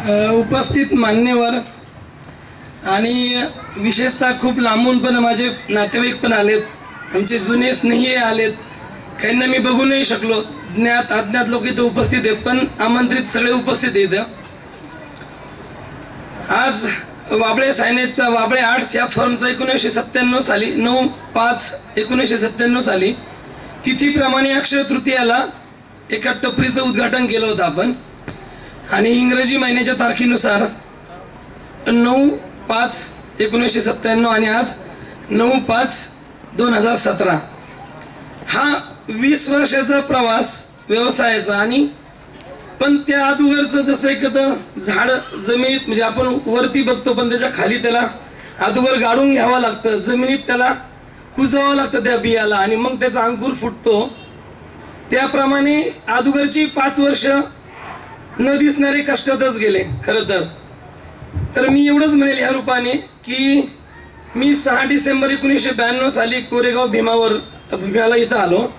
उपस्थित मान्यवर आणि विशेषतः खूप लांबून पण माझे नातेवाईक पण आलेत, आमचे जुने स्नेही आलेत, काहींना मी बघू नाही शकलो, ज्ञात अज्ञात लोक इथं उपस्थित आहेत, पण आमंत्रित सगळे उपस्थित आहेत. आज वाबळे सायनेजचा वाबळे आर्ट्स या फर्मचा 1997 साली 9/5/1997 साली तिथीप्रमाणे अक्षय तृतीयाला एका टपरीचं उद्घाटन केलं होतं आपण, आणि इंग्रजी महिन्याच्या तारखेनुसार 9/5/1997 आणि आज 9/5/2017 हा 20 वर्षाचा प्रवास व्यवसायाचा. आणि पण त्या अगोदरचं जसं एखादं झाड जमिनीत म्हणजे आपण वरती बघतो, पण त्याच्या खाली त्याला अगोदर गाडून घ्यावं लागतं, जमिनीत त्याला कुजवावं लागतं त्या बियाला, आणि मग त्याचा अंकुर फुटतो. त्याप्रमाणे अगोदरची 5 वर्ष न दिसणारे कष्टातच गेले खरं तर मी एवढंच म्हणेल या रूपाने की मी 6 डिसेंबर 1992 साली कोरेगाव भीमाला इथं आलो.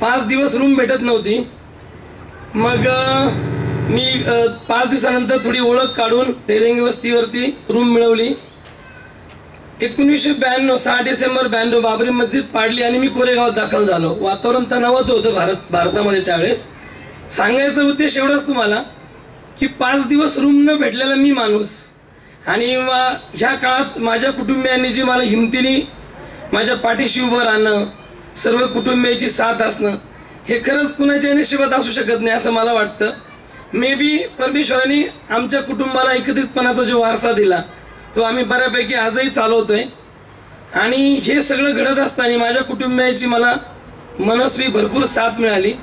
5 दिवस रूम भेटत नव्हती. मग मी 5 दिवसानंतर थोडी ओळख काढून ढेरेंगे वस्तीवरती रूम मिळवली. 1992 6 डिसेंबर 92 बाबरी मस्जिद पाडली आणि मी कोरेगावात दाखल झालो. वातावरण तणावाचं होतं भारतामध्ये त्यावेळेस. सांगायचा उद्देश एवढाच तुम्हाला की 5 दिवस रूम न भेटलेला मी माणूस, आणि ह्या काळात माझ्या कुटुंबियांनी जी मला हिमतीने माझ्या पाठीशी उभं राहणं, सर्व कुटुंबियाची साथ असणं, हे खरंच कुणाच्या नशिबात असू शकत नाही असं मला वाटतं. मे बी परमेश्वराने आमच्या कुटुंबाला एकत्रितपणाचा जो वारसा दिला तो आम्ही बऱ्यापैकी आजही चालवतोय. आणि हे सगळं घडत असताना माझ्या कुटुंबियाची मला मनस्वी भरपूर साथ मिळाली.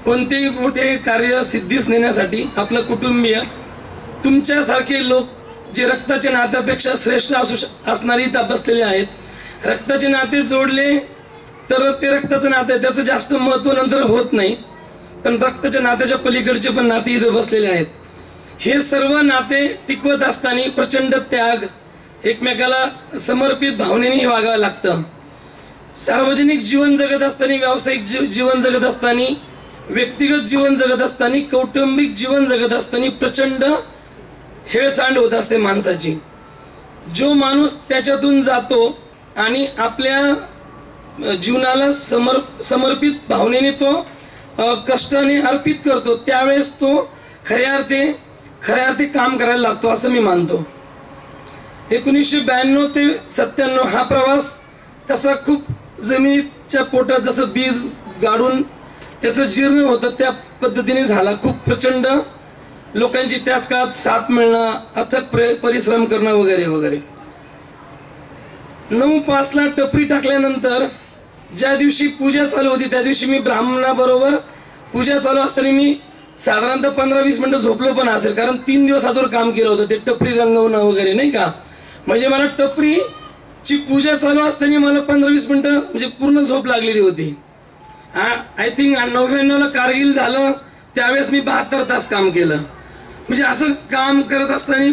कोणतेही मोठे कार्य सिद्धीस नेण्यासाठी आपलं कुटुंबीय, तुमच्यासारखे लोक जे रक्ताच्या नात्यापेक्षा श्रेष्ठ असणारी इथं बसलेले आहेत. रक्ताचे नाते जोडले तर ते रक्ताचं नातं आहे, त्याचं जास्त महत्त्व नंतर होत नाही, पण रक्ताच्या नात्याच्या पलीकडचे पण नाते इथं बसलेले आहेत. हे सर्व नाते टिकवत असताना प्रचंड त्याग, एकमेकाला समर्पित भावनेने वागावं लागतं. सार्वजनिक जीवन जगत असताना, व्यावसायिक जीवन जगत असताना, व्यक्तिगत जीवन जगत असताना, कौटुंबिक जीवन जगत असताना प्रचंड हेळसांड होत असते माणसाची. जो माणूस त्याच्यातून जातो आणि आपल्या जीवनाला समर्पित भावनेने तो कष्टाने अर्पित करतो, त्यावेळेस तो खऱ्या अर्थी काम करायला लागतो असं मी मानतो. 1992 ते 97 हा प्रवास तसा खूप जमिनीच्या पोटात जसं बीज गाडून त्याचं जीर्ण होतं त्या पद्धतीने झाला. खूप प्रचंड लोकांची त्याच काळात साथ मिळणं, अथक परिश्रम करणं वगैरे वगैरे. 9/5ला टपरी टाकल्यानंतर ज्या दिवशी पूजा चालू होती त्या दिवशी मी ब्राह्मणाबरोबर पूजा चालू असताना मी साधारणतः 15-20 मिनिटं झोपलो पण असेल, कारण 3 दिवस अगोदर काम केलं होतं ते टपरी रंगवणं वगैरे, नाही का. म्हणजे मला टपरीची पूजा चालू असताना मला 15-20 मिनिटं म्हणजे पूर्ण झोप लागलेली होती. आय थिंक 99ला कारगिल झालं त्यावेळेस मी 72 तास काम केलं. म्हणजे असं काम करत असताना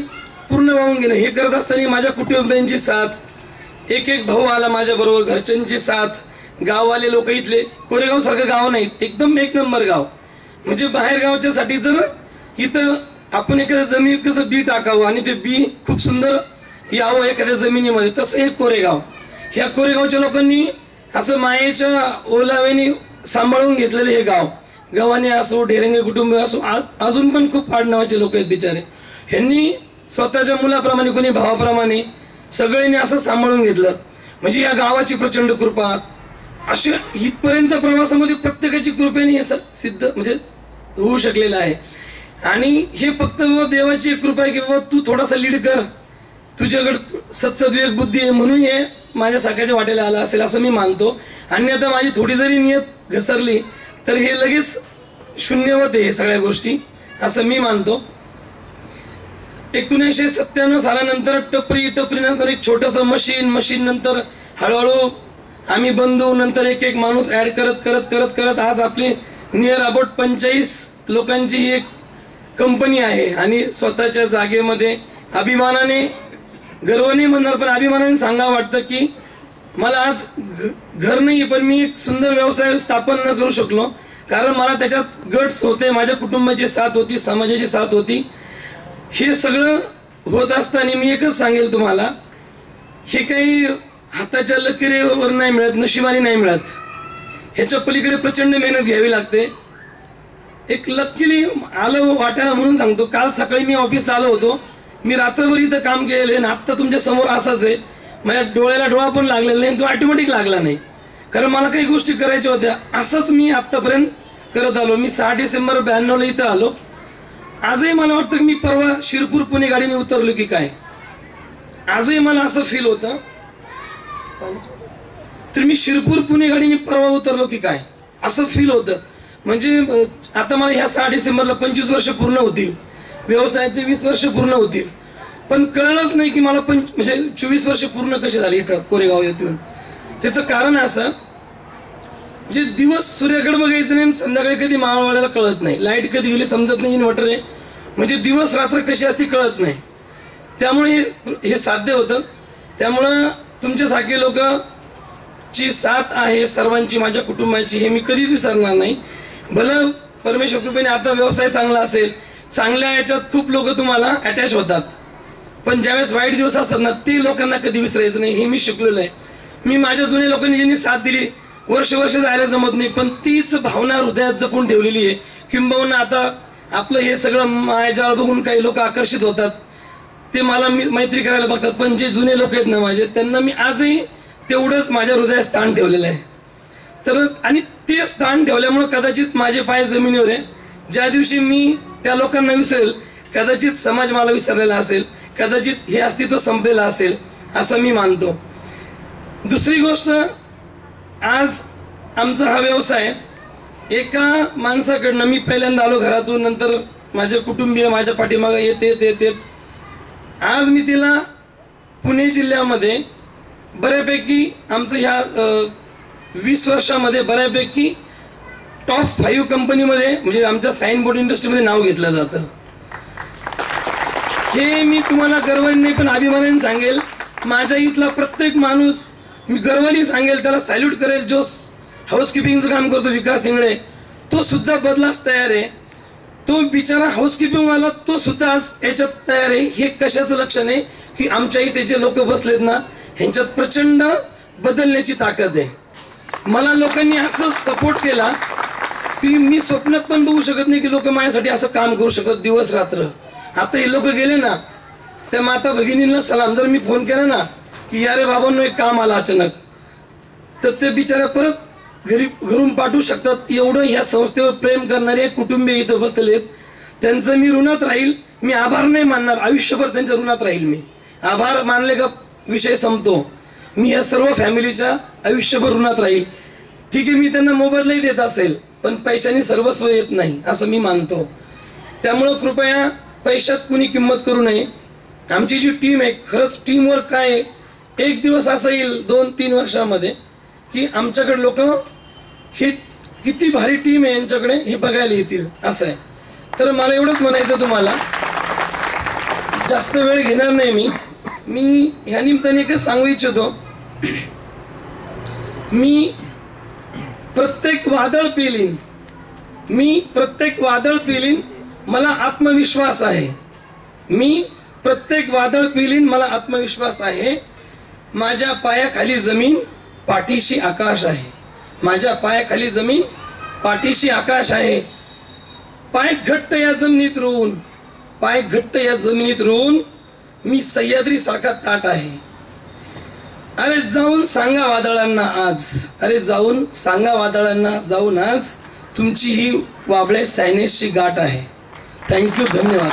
पूर्ण वाहून गेलं. हे करत असताना माझ्या कुटुंबियांची साथ, एक भाऊ आला माझ्या बरोबर, घरच्यांची साथ, गाववाले लोक, इथले कोरेगाव सारखं गाव नाही, एकदम 1 नंबर गाव. म्हणजे बाहेर गावच्या साठी जर इथं आपण एखाद्या जमिनीत कसं बी टाकावं आणि ते बी खूप सुंदर यावं एखाद्या जमिनीमध्ये, तसं एक कोरेगाव. ह्या कोरेगावच्या लोकांनी असं मायेच्या ओलाव्याने सांभाळून घेतलेलं हे गाव. गव्हाणे असो, ढेरेंगे कुटुंब असो, अजून पण खूप आडनावाचे लोक आहेत बिचारे. ह्यांनी स्वतःच्या मुलाप्रमाणे, कोणी भावाप्रमाणे सगळ्यांनी असं सांभाळून घेतलं. म्हणजे या गावाची प्रचंड कृपा. अशा इथपर्यंतच्या प्रवासामध्ये प्रत्येकाची कृपेने हे सिद्ध म्हणजे होऊ शकलेलं आहे. आणि हे फक्त देवाची कृपा आहे की बाबा तू थोडासा लीड कर, तुझ्याकडे सत्सद्विवेक बुद्धी आहे म्हणून हे माझ्या सारख्याच्या वाटेला आलं असेल असं मी मानतो. आणि आता माझी थोडी जरी नियत घसरली तर हे लगेच शून्यवत आहे सगळ्या गोष्टी असं मी मानतो. 1997 सालानंतर टपरीनंतर एक छोटंसं मशीन नंतर हळूहळू आम्ही बंधू, नंतर एक माणूस ऍड करत आज आपली नियर अबाउट 45 लोकांची ही एक कंपनी आहे. आणि स्वतःच्या जागेमध्ये अभिमानाने, गर्व नाही म्हणणार पण अभिमानाने सांगावं वाटतं की मला आज घर नाही पण मी एक सुंदर व्यवसाय स्थापन न करू शकलो, कारण मला त्याच्यात गट्स होते, माझ्या कुटुंबाची साथ होती, समाजाची साथ होती. हे सगळं होत असताना मी एकच सांगेल तुम्हाला, हे काही हाताच्या लकीरेवर नाही मिळत, नशिबाने नाही मिळत, ह्याच्या पलीकडे प्रचंड मेहनत घ्यावी लागते. एक लकीली आलं वाटायला म्हणून सांगतो, काल सकाळी मी ऑफिसला आलो होतो, मी रात्रभर इथं काम केलेलं आहे, आत्ता तुमच्या समोर असाच आहे. माझ्या डोळ्याला डोळा पण लागलेला नाही, तो ऑटोमॅटिक लागला नाही, कारण मला काही गोष्टी करायच्या होत्या. असंच मी आत्तापर्यंत करत आलो. मी 6 डिसेंबर 92ला इथं आलो. आजही मला वाटतं की मी परवा शिरपूर पुणे गाडीने उतरलो की काय, आजही मला असं फील होतं. तर मी शिरपूर पुणे गाडीने परवा उतरलो की काय असं फील होतं. म्हणजे आता मला ह्या 6 डिसेंबरला 25 वर्ष पूर्ण होतील, व्यवसायाचे 20 वर्ष पूर्ण होतील, पण कळलंच नाही की मला म्हणजे 24 वर्ष पूर्ण कसे झाले इथं कोरेगाव येथून. त्याचं कारण असं, म्हणजे दिवस सूर्याकडे बघायचं नाही, संध्याकाळी कधी मावळवाड्याला कळत नाही, लाईट कधी गेली समजत नाही, इन्व्हर्टर आहे, म्हणजे दिवस रात्र कशी असते कळत नाही. त्यामुळे हे साध्य होतं. त्यामुळं तुमच्यासारखे लोकची साथ आहे सर्वांची, माझ्या कुटुंबाची, हे मी कधीच विसरणार नाही. भलं परमेश्वर कृपेने आता व्यवसाय चांगला असेल, चांगल्या याच्यात खूप लोक तुम्हाला अटॅच होतात, पण ज्यावेळेस वाईट दिवस असतात ना, ते लोकांना कधी विसरायचं नाही, हे मी शिकलेलो आहे. मी माझ्या जुन्या लोकांनी ज्यांनी साथ दिली, वर्ष जायला जमत नाही, पण तीच भावना हृदयात जपून ठेवलेली आहे. किंबहुना आता आपलं हे सगळं मायाजाळ बघून काही लोक आकर्षित होतात, ते मला मैत्री करायला बघतात, पण जे जुने लोक आहेत ना माझे, त्यांना मी आजही तेवढंच माझ्या हृदयात स्थान ठेवलेलं आहे. तर आणि ते स्थान ठेवल्यामुळे कदाचित माझे पाय जमिनीवर आहे. ज्या दिवशी मी त्या लोकांना विसरेल, कदाचित समाज मला विसरलेला असेल, कदाचित हे अस्तित्व संपलेलं असेल, असं मी मानतो. दुसरी गोष्ट, आज आमचा हा व्यवसाय एका माणसाकडनं, मी पहिल्यांदा आलो घरातून, नंतर माझे कुटुंबीय माझ्या पाठीमागं येते. आज मी तिला पुणे जिल्ह्यामध्ये बऱ्यापैकी आमचं ह्या 20 वर्षामध्ये बऱ्यापैकी टॉप 5 कंपनीमध्ये, म्हणजे आमच्या साईन बोर्ड इंडस्ट्रीमध्ये नाव घेतलं जातं. हे मी तुम्हाला गर्वाने नाही पण अभिमानाने सांगेल. माझ्या इथला प्रत्येक माणूस मी गर्वाने सांगेल, त्याला सॅल्यूट करेल. जो हाऊसकीपिंगचं काम करतो विकास इंगळे, तो सुद्धा बदलास तयार आहे. तो बिचारा हाऊसकीपिंगवाला, तो सुद्धा आज याच्यात तयार आहे. हे कशाचं लक्षण आहे की आमच्या इथे जे लोक बसलेत ना, ह्यांच्यात प्रचंड बदलण्याची ताकद आहे. मला लोकांनी असं सपोर्ट केला की मी स्वप्नात पण बघू शकत नाही की लोक माझ्यासाठी असं काम करू शकतात दिवस रात्र. आता हे लोक गेले ना, त्या माता भगिनींना सलाम. जर मी फोन केला ना की यारे बाबांनो एक काम आलं अचानक, तर ते बिचारा परत घरून पाठवू शकतात. एवढं ह्या संस्थेवर प्रेम करणारे कुटुंबीय इथं बसलेले आहेत, त्यांचं मी ऋणात राहील. मी आभार नाही मानणार, आयुष्यभर त्यांच्या ऋणात राहील. मी आभार मानले का विषय संपतो. मी या सर्व फॅमिलीच्या आयुष्यभर ऋणात राहील. ठीक आहे, मी त्यांना मोबदलाही देत असेल, पण पैशाने सर्वस्व येत नाही असं मी मानतो. त्यामुळं कृपया पैशात कुणी किंमत करू नये. आमची जी टीम आहे, खरंच टीमवर्क काय आहे, एक दिवस असं येईल 2-3 वर्षामध्ये की आमच्याकडे लोक हे किती भारी टीम आहे यांच्याकडे हे बघायला येतील, असं आहे. तर मला एवढंच म्हणायचं तुम्हाला, जास्त वेळ घेणार नाही. मी ह्या निमित्ताने एकच सांगू इच्छितो, मी प्रत्येक वादळ पेलीन, मला आत्मविश्वास आहे. मी प्रत्येक वादळ पेलीन, मला आत्मविश्वास आहे. माझ्या पायाखाली जमीन, पाठीशी आकाश आहे. माझ्या पायाखाली जमीन, पाठीशी आकाश आहे. पाय घट्ट या जमिनीत रोवून मी सह्याद्री सारखा ताट आहे. अरे जाऊन सांगा वादळांना आज तुमची ही वाबळे सायनेसची गाठ आहे. थँक्यू, धन्यवाद.